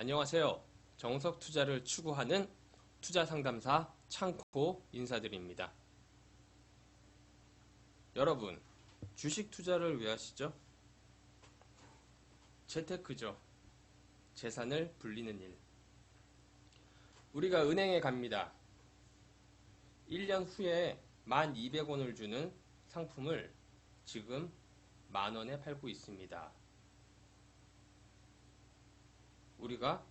안녕하세요. 정석 투자를 추구하는 투자상담사 창코 인사드립니다. 여러분, 주식 투자를 왜 하시죠? 재테크죠. 재산을 불리는 일. 우리가 은행에 갑니다. 1년 후에 1,200원을 주는 상품을 지금 10,000원에 팔고 있습니다. 우리가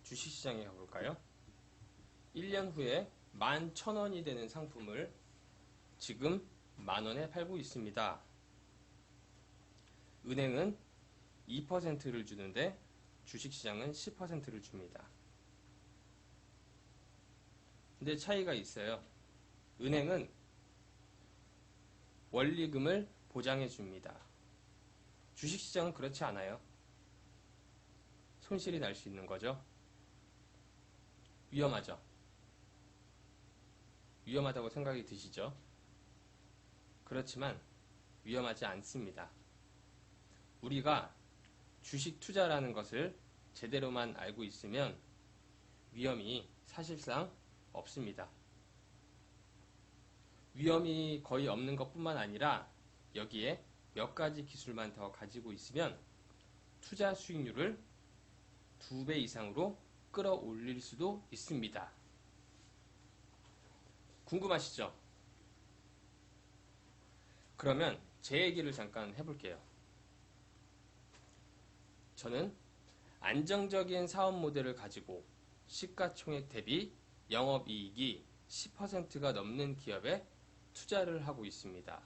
주식시장에 가볼까요? 1년 후에 11,000원이 되는 상품을 지금 10,000원에 팔고 있습니다. 은행은 2%를 주는데 주식시장은 10%를 줍니다. 근데 차이가 있어요. 은행은 원리금을 보장해 줍니다. 주식시장은 그렇지 않아요. 손실이 날 수 있는 거죠. 위험하죠. 위험하다고 생각이 드시죠? 그렇지만 위험하지 않습니다. 우리가 주식 투자라는 것을 제대로만 알고 있으면 위험이 사실상 없습니다. 위험이 거의 없는 것뿐만 아니라 여기에 몇 가지 기술만 더 가지고 있으면 투자 수익률을 2배 이상으로 끌어올릴 수도 있습니다. 궁금하시죠? 그러면 제 얘기를 잠깐 해볼게요. 저는 안정적인 사업 모델을 가지고 시가총액 대비 영업이익이 10%가 넘는 기업에 투자를 하고 있습니다.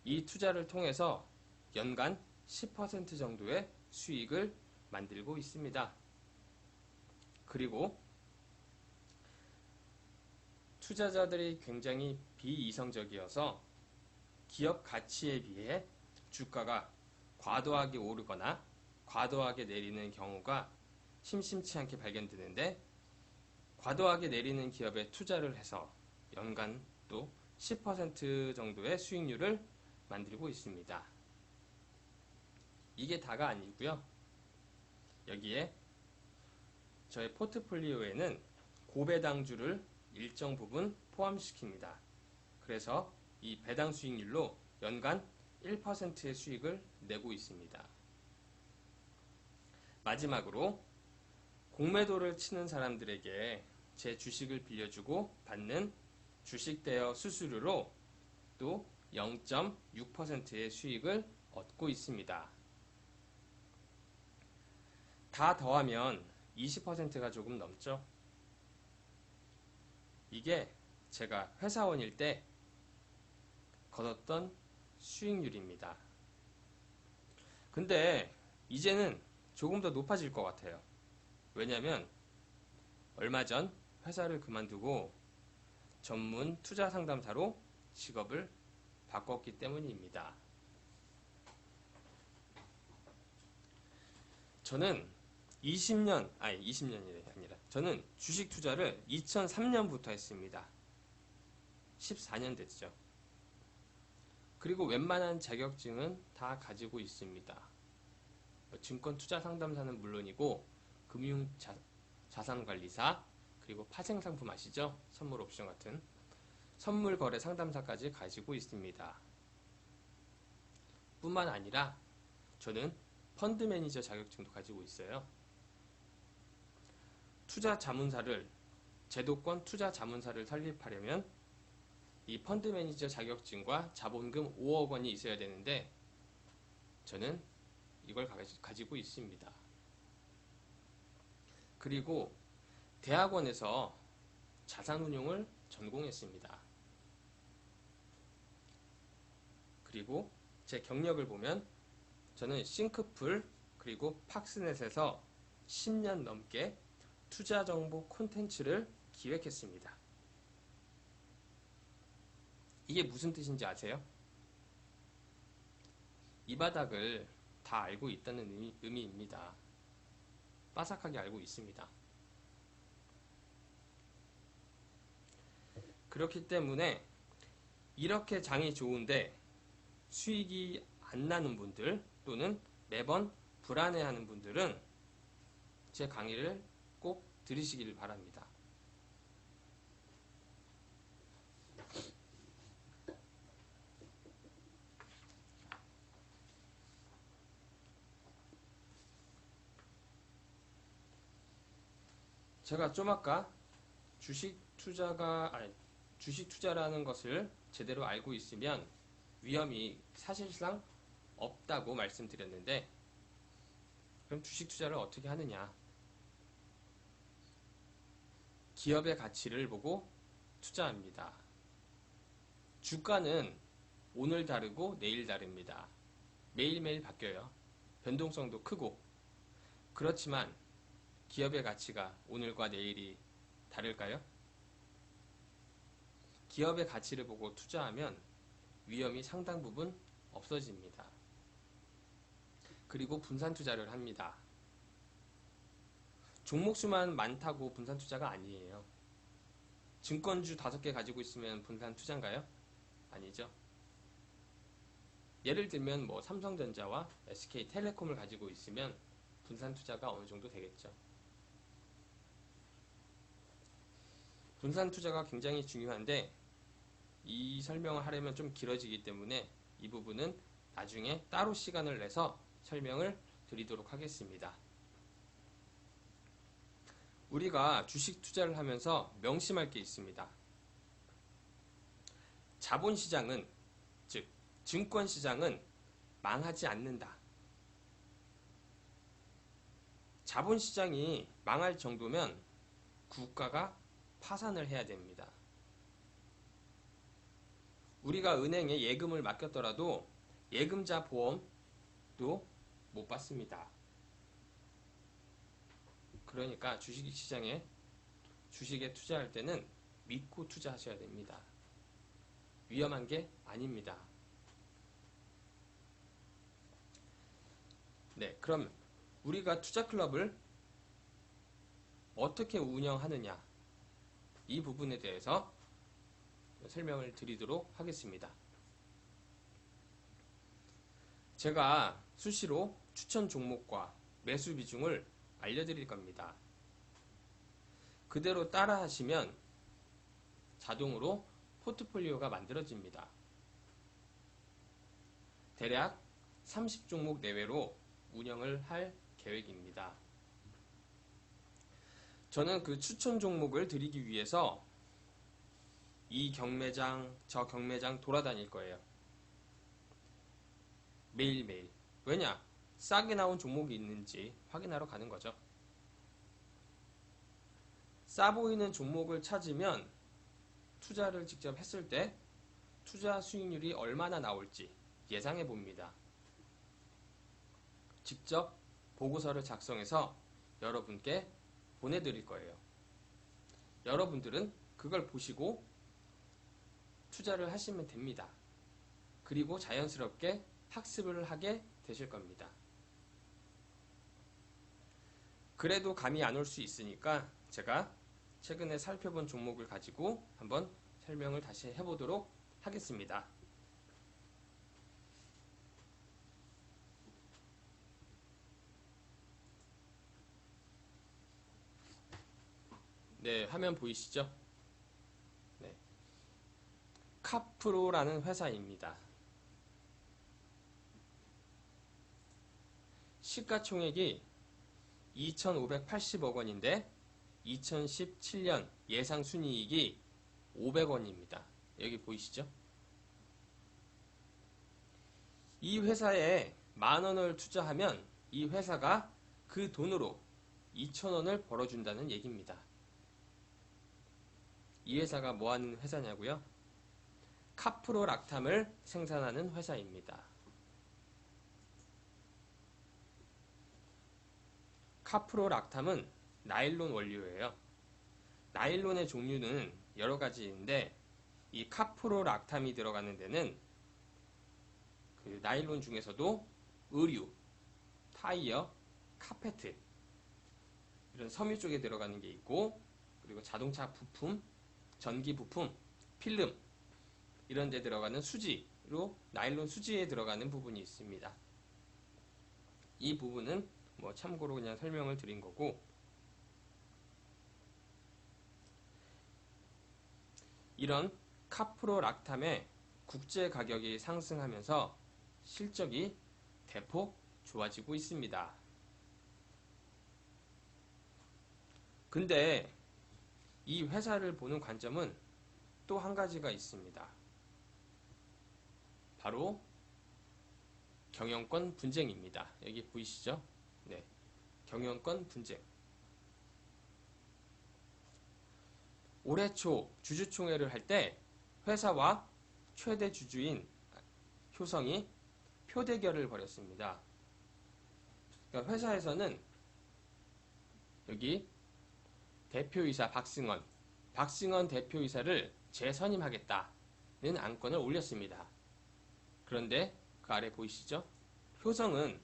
이 투자를 통해서 연간 10% 정도의 수익을 만들고 있습니다. 그리고 투자자들이 굉장히 비이성적이어서 기업 가치에 비해 주가가 과도하게 오르거나 과도하게 내리는 경우가 심심치 않게 발견되는데, 과도하게 내리는 기업에 투자를 해서 연간 또 10% 정도의 수익률을 만들고 있습니다. 이게 다가 아니고요. 여기에 저의 포트폴리오에는 고배당주를 일정 부분 포함시킵니다. 그래서 이 배당 수익률로 연간 1%의 수익을 내고 있습니다. 마지막으로 공매도를 치는 사람들에게 제 주식을 빌려주고 받는 주식 대여 수수료로 또 0.6%의 수익을 얻고 있습니다. 다 더하면 20%가 조금 넘죠. 이게 제가 회사원일 때 거뒀던 수익률입니다. 근데 이제는 조금 더 높아질 것 같아요. 왜냐면 얼마 전 회사를 그만두고 전문 투자 상담사로 직업을 바꿨기 때문입니다. 저는 20년이 아니라 저는 주식 투자를 2003년부터 했습니다. 14년 됐죠. 그리고 웬만한 자격증은 다 가지고 있습니다. 증권 투자 상담사는 물론이고 금융 자산관리사, 그리고 파생상품 아시죠? 선물 옵션 같은 선물 거래 상담사까지 가지고 있습니다. 뿐만 아니라 저는 펀드 매니저 자격증도 가지고 있어요. 제도권 투자 자문사를 설립하려면 이 펀드 매니저 자격증과 자본금 5억 원이 있어야 되는데 저는 이걸 가지고 있습니다. 그리고 대학원에서 자산운용을 전공했습니다. 그리고 제 경력을 보면 저는 싱크풀 그리고 팍스넷에서 10년 넘게 투자정보 콘텐츠를 기획했습니다. 이게 무슨 뜻인지 아세요? 이 바닥을 다 알고 있다는 의미입니다. 빠삭하게 알고 있습니다. 그렇기 때문에 이렇게 장이 좋은데 수익이 안 나는 분들, 또는 매번 불안해하는 분들은 제 강의를 꼭 들으시길 바랍니다. 제가 좀 아까 주식 투자라는 것을 제대로 알고 있으면 위험이 사실상 없다고 말씀드렸는데, 그럼 주식 투자를 어떻게 하느냐? 기업의 가치를 보고 투자합니다. 주가는 오늘 다르고 내일 다릅니다. 매일매일 바뀌어요. 변동성도 크고. 그렇지만 기업의 가치가 오늘과 내일이 다를까요? 기업의 가치를 보고 투자하면 위험이 상당 부분 없어집니다. 그리고 분산 투자를 합니다. 종목수만 많다고 분산 투자가 아니에요. 증권주 5개 가지고 있으면 분산 투자인가요? 아니죠. 예를 들면 삼성전자와 SK텔레콤을 가지고 있으면 분산 투자가 어느 정도 되겠죠. 분산 투자가 굉장히 중요한데 이 설명을 하려면 좀 길어지기 때문에 이 부분은 나중에 따로 시간을 내서 설명을 드리도록 하겠습니다. 우리가 주식 투자를 하면서 명심할 게 있습니다. 자본시장은, 즉 증권시장은 망하지 않는다. 자본시장이 망할 정도면 국가가 파산을 해야 됩니다. 우리가 은행에 예금을 맡겼더라도 예금자 보험도 못 받습니다. 그러니까 주식시장에 주식에 투자할 때는 믿고 투자하셔야 됩니다. 위험한 게 아닙니다. 네, 그럼 우리가 투자클럽을 어떻게 운영하느냐, 이 부분에 대해서 설명을 드리도록 하겠습니다. 제가 수시로 추천 종목과 매수 비중을 알려드릴 겁니다. 그대로 따라 하시면 자동으로 포트폴리오가 만들어집니다. 대략 30종목 내외로 운영을 할 계획입니다. 저는 그 추천 종목을 드리기 위해서 이 경매장, 저 경매장 돌아다닐 거예요. 매일매일. 왜냐? 싸게 나온 종목이 있는지 확인하러 가는 거죠. 싸 보이는 종목을 찾으면 투자를 직접 했을 때 투자 수익률이 얼마나 나올지 예상해 봅니다. 직접 보고서를 작성해서 여러분께 보내드릴 거예요. 여러분들은 그걸 보시고 투자를 하시면 됩니다. 그리고 자연스럽게 학습을 하게 되실 겁니다. 그래도 감이 안 올 수 있으니까 제가 최근에 살펴본 종목을 가지고 한번 설명을 다시 해보도록 하겠습니다. 네, 화면 보이시죠? 네. 카프로라는 회사입니다. 시가총액이 2,580억 원인데 2017년 예상 순이익이 500원입니다. 여기 보이시죠? 이 회사에 10,000원을 투자하면 이 회사가 그 돈으로 2,000원을 벌어준다는 얘기입니다. 이 회사가 뭐 하는 회사냐고요? 카프로락탐을 생산하는 회사입니다. 카프로락탐은 나일론 원료예요. 나일론의 종류는 여러 가지인데 이 카프로락탐이 들어가는 데는 그 나일론 중에서도 의류, 타이어, 카페트 이런 섬유 쪽에 들어가는 게 있고, 그리고 자동차 부품, 전기 부품, 필름 이런 데 들어가는 수지로 나일론 수지에 들어가는 부분이 있습니다. 이 부분은 뭐 참고로 그냥 설명을 드린 거고, 이런 카프로락탐의 국제 가격이 상승하면서 실적이 대폭 좋아지고 있습니다. 근데 이 회사를 보는 관점은 또 한 가지가 있습니다. 바로 경영권 분쟁입니다. 여기 보이시죠? 네, 경영권 분쟁. 올해 초 주주총회를 할 때 회사와 최대 주주인 효성이 표대결을 벌였습니다. 그러니까 회사에서는 여기 대표이사 박승원 대표이사를 재선임하겠다는 안건을 올렸습니다. 그런데 그 아래 보이시죠? 효성은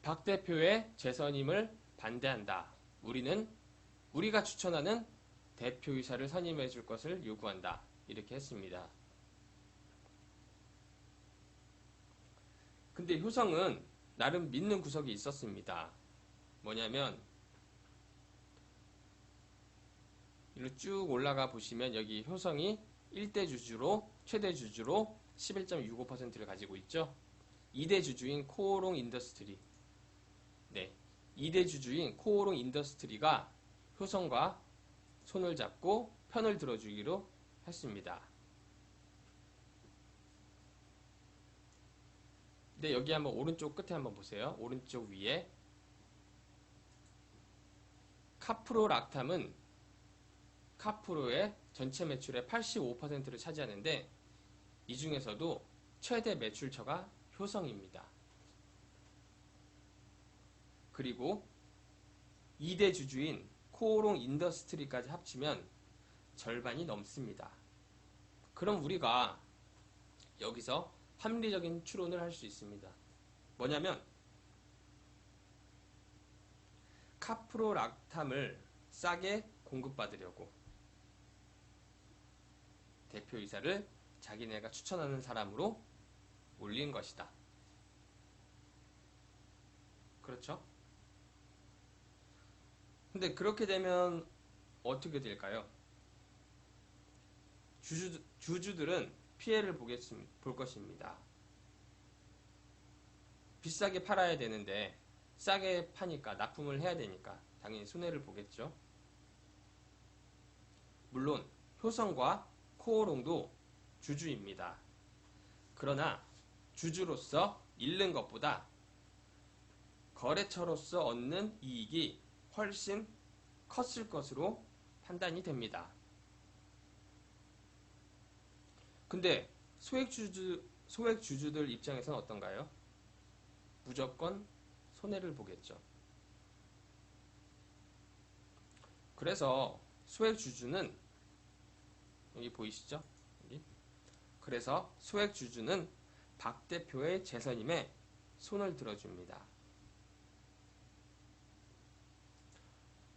박 대표의 재선임을 반대한다. 우리가 추천하는 대표이사를 선임해 줄 것을 요구한다. 이렇게 했습니다. 근데 효성은 나름 믿는 구석이 있었습니다. 뭐냐면 이로 쭉 올라가 보시면 여기 효성이 1대 주주로 최대 주주로 11.65%를 가지고 있죠. 2대 주주인 코오롱 인더스트리. 네. 2대 주주인 코오롱 인더스트리가 효성과 손을 잡고 편을 들어주기로 했습니다. 근데 여기 한번 오른쪽 끝에 한번 보세요. 오른쪽 위에 카프로락탐은 카프로의 전체 매출의 85%를 차지하는데 이 중에서도 최대 매출처가 효성입니다. 그리고 2대 주주인 코오롱 인더스트리까지 합치면 절반이 넘습니다. 그럼 우리가 여기서 합리적인 추론을 할 수 있습니다. 뭐냐면 카프로락탐을 싸게 공급받으려고 대표이사를 자기네가 추천하는 사람으로 올린 것이다. 그렇죠? 근데 그렇게 되면 어떻게 될까요? 주주들은 피해를 볼 것입니다. 비싸게 팔아야 되는데 싸게 파니까 납품을 해야 되니까 당연히 손해를 보겠죠. 물론 효성과 코오롱도 주주입니다. 그러나 주주로서 잃는 것보다 거래처로서 얻는 이익이 훨씬 컸을 것으로 판단이 됩니다. 근데 소액주주들 입장에서는 어떤가요? 무조건 손해를 보겠죠. 그래서 소액주주는 여기 보이시죠? 여기. 그래서 소액주주는 박 대표의 재선임에 손을 들어줍니다.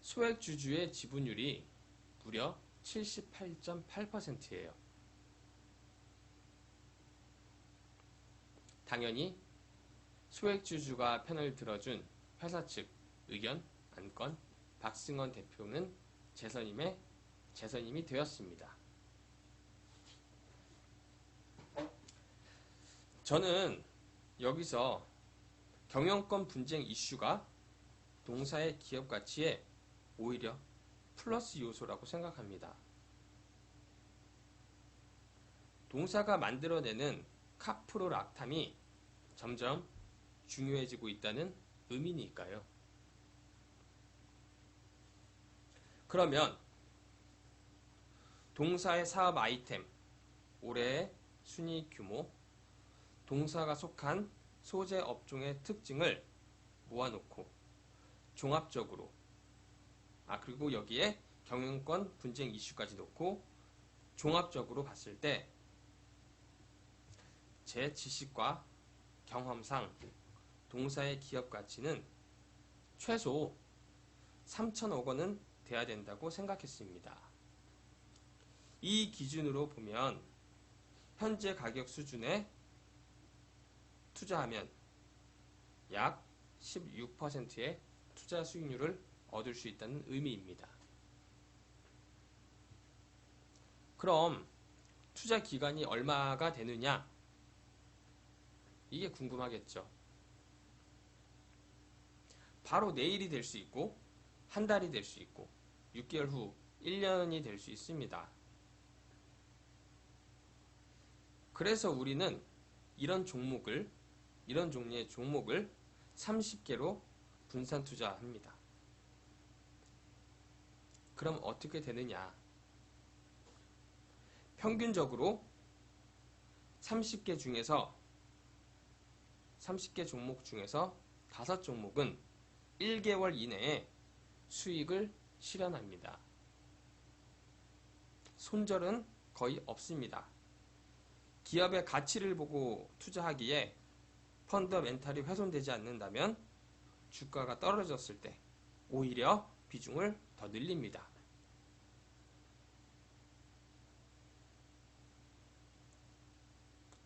소액주주의 지분율이 무려 78.8%예요. 당연히 소액주주가 편을 들어준 회사 측 의견, 안건, 박승원 대표는 재선임이 되었습니다. 저는 여기서 경영권 분쟁 이슈가 동사의 기업 가치에 오히려 플러스 요소라고 생각합니다. 동사가 만들어내는 카프로락탐이 점점 중요해지고 있다는 의미니까요. 그러면 동사의 사업 아이템, 올해의 순이익 규모, 동사가 속한 소재 업종의 특징을 모아놓고 종합적으로 그리고 여기에 경영권 분쟁 이슈까지 놓고 종합적으로 봤을 때 제 지식과 경험상 동사의 기업 가치는 최소 3천억 원은 돼야 된다고 생각했습니다. 이 기준으로 보면 현재 가격 수준의 투자하면 약 16%의 투자 수익률을 얻을 수 있다는 의미입니다. 그럼 투자 기간이 얼마가 되느냐? 이게 궁금하겠죠. 바로 내일이 될 수 있고, 한 달이 될 수 있고, 6개월 후 1년이 될 수 있습니다. 그래서 우리는 이런 종류의 종목을 30개로 분산 투자합니다. 그럼 어떻게 되느냐? 평균적으로 30개 종목 중에서 5종목은 1개월 이내에 수익을 실현합니다. 손절은 거의 없습니다. 기업의 가치를 보고 투자하기에 펀더멘탈이 훼손되지 않는다면 주가가 떨어졌을 때 오히려 비중을 더 늘립니다.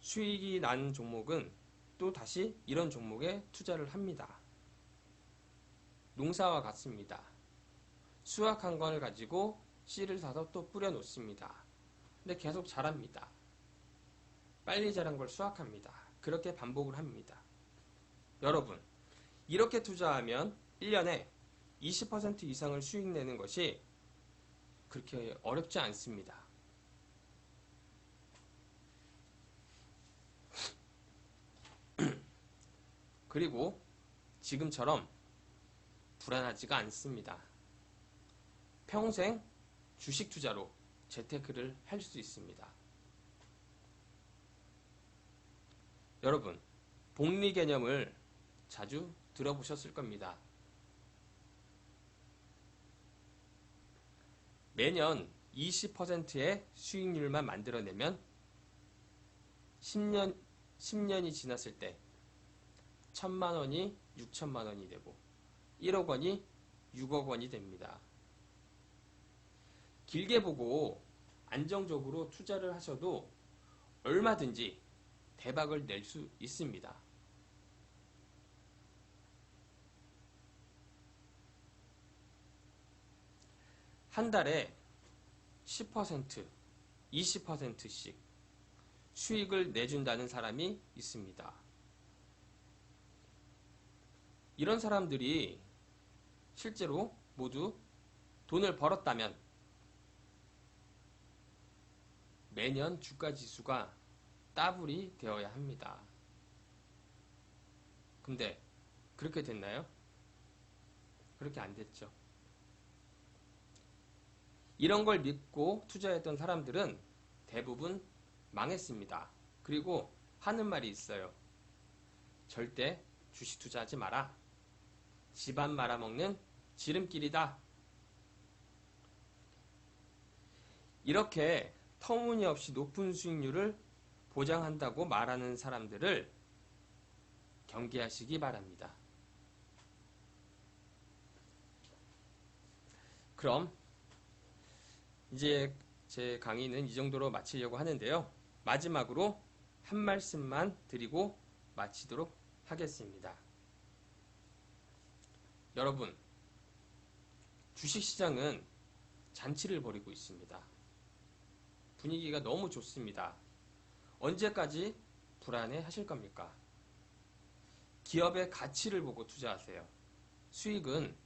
수익이 난 종목은 또 다시 이런 종목에 투자를 합니다. 농사와 같습니다. 수확한 걸 가지고 씨를 사서 또 뿌려 놓습니다. 근데 계속 자랍니다. 빨리 자란 걸 수확합니다. 그렇게 반복을 합니다. 여러분, 이렇게 투자하면 1년에 20% 이상을 수익 내는 것이 그렇게 어렵지 않습니다. 그리고 지금처럼 불안하지가 않습니다. 평생 주식 투자로 재테크를 할 수 있습니다. 여러분, 복리 개념을 자주 들어보셨을 겁니다. 매년 20%의 수익률만 만들어내면 10년이 지났을 때 1,000만 원이 6천만 원이 되고 1억 원이 6억 원이 됩니다. 길게 보고 안정적으로 투자를 하셔도 얼마든지 대박을 낼 수 있습니다. 한 달에 10%, 20%씩 수익을 내준다는 사람이 있습니다. 이런 사람들이 실제로 모두 돈을 벌었다면 매년 주가 지수가 더블이 되어야 합니다. 근데 그렇게 됐나요? 그렇게 안 됐죠. 이런 걸 믿고 투자했던 사람들은 대부분 망했습니다. 그리고 하는 말이 있어요. 절대 주식 투자하지 마라. 집안 말아먹는 지름길이다. 이렇게 터무니없이 높은 수익률을 보장한다고 말하는 사람들을 경계하시기 바랍니다. 그럼 이제 제 강의는 이 정도로 마치려고 하는데요. 마지막으로 한 말씀만 드리고 마치도록 하겠습니다. 여러분, 주식시장은 잔치를 벌이고 있습니다. 분위기가 너무 좋습니다. 언제까지 불안해 하실 겁니까? 기업의 가치를 보고 투자하세요. 수익은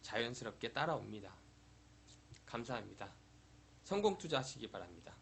자연스럽게 따라옵니다. 감사합니다. 성공 투자하시기 바랍니다.